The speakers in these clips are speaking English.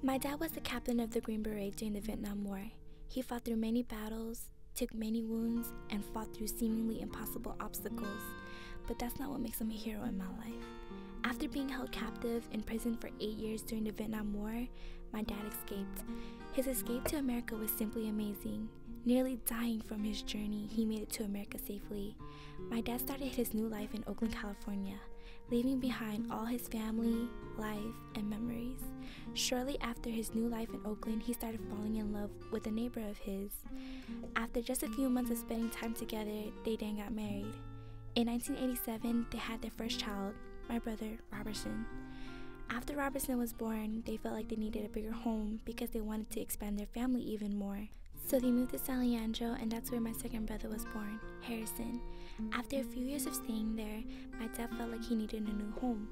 My dad was the captain of the Green Beret during the Vietnam War. He fought through many battles, took many wounds, and fought through seemingly impossible obstacles. But that's not what makes him a hero in my life. After being held captive in prison for 8 years during the Vietnam War, my dad escaped. His escape to America was simply amazing. Nearly dying from his journey, he made it to America safely. My dad started his new life in Oakland, California, leaving behind all his family, life, and memories. Shortly after his new life in Oakland, he started falling in love with a neighbor of his. After just a few months of spending time together, they then got married. In 1987, they had their first child, my brother, Robertson. After Robertson was born, they felt like they needed a bigger home because they wanted to expand their family even more. So they moved to San Leandro, and that's where my second brother was born, Harrison. After a few years of staying there, my dad felt like he needed a new home.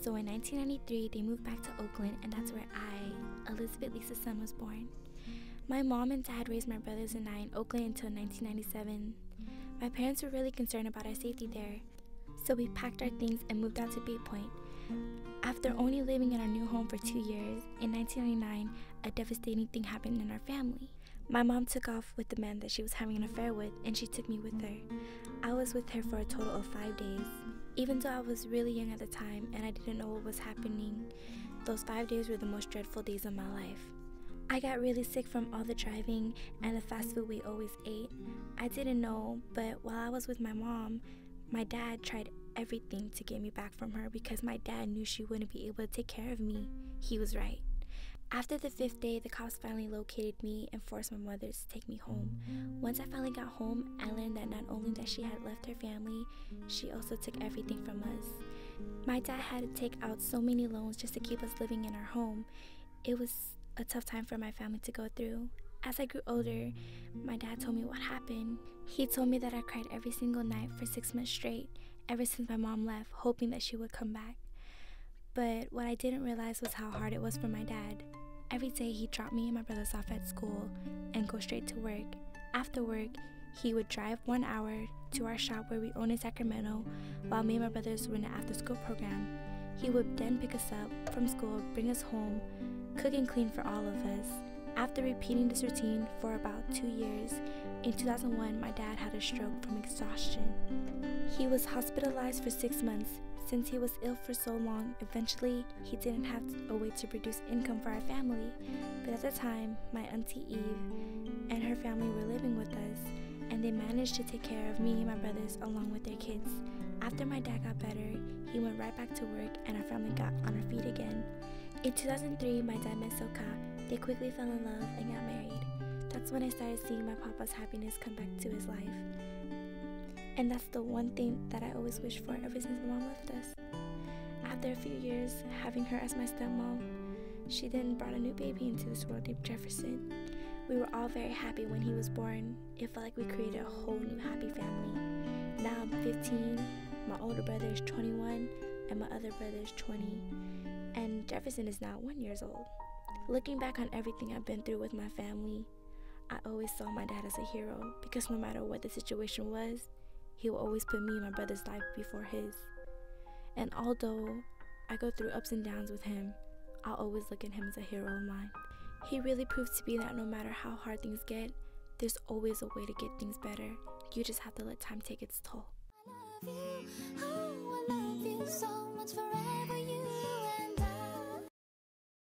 So in 1993, they moved back to Oakland, and that's where I, Elizabeth Lisa's son, was born. My mom and dad raised my brothers and I in Oakland until 1997. My parents were really concerned about our safety there, so we packed our things and moved out to Bay Point. After only living in our new home for 2 years, in 1999, a devastating thing happened in our family. My mom took off with the man that she was having an affair with, and she took me with her. I was with her for a total of 5 days. Even though I was really young at the time and I didn't know what was happening, those 5 days were the most dreadful days of my life. I got really sick from all the driving and the fast food we always ate. I didn't know, but while I was with my mom, my dad tried everything to get me back from her because my dad knew she wouldn't be able to take care of me. He was right. After the 5th day, the cops finally located me and forced my mother to take me home. Once I finally got home, I learned that not only that she had left her family, she also took everything from us. My dad had to take out so many loans just to keep us living in our home. It was a tough time for my family to go through. As I grew older, my dad told me what happened. He told me that I cried every single night for 6 months straight, ever since my mom left, hoping that she would come back. But what I didn't realize was how hard it was for my dad. Every day he dropped me and my brothers off at school and go straight to work. After work, he would drive 1 hour to our shop where we own in Sacramento, while me and my brothers were in the after-school program. He would then pick us up from school, bring us home, cook and clean for all of us. After repeating this routine for about 2 years, in 2001, my dad had a stroke from exhaustion. He was hospitalized for 6 months. Since he was ill for so long, eventually he didn't have a way to produce income for our family. But at the time, my auntie Eve and her family were living with us, and they managed to take care of me and my brothers along with their kids. After my dad got better, he went right back to work and our family got on our feet again. In 2003, my dad met Soka. They quickly fell in love and got married. That's when I started seeing my papa's happiness come back to his life. And that's the one thing that I always wished for ever since my mom left us. After a few years having her as my stepmom, she then brought a new baby into this world named Jefferson. We were all very happy when he was born. It felt like we created a whole new happy family. Now I'm 15, my older brother is 21, and my other brother is 20, and Jefferson is now 1 year old. Looking back on everything I've been through with my family, I always saw my dad as a hero because no matter what the situation was, he will always put me and my brother's life before his. And although I go through ups and downs with him, I'll always look at him as a hero of mine. He really proves to be that no matter how hard things get, there's always a way to get things better. You just have to let time take its toll.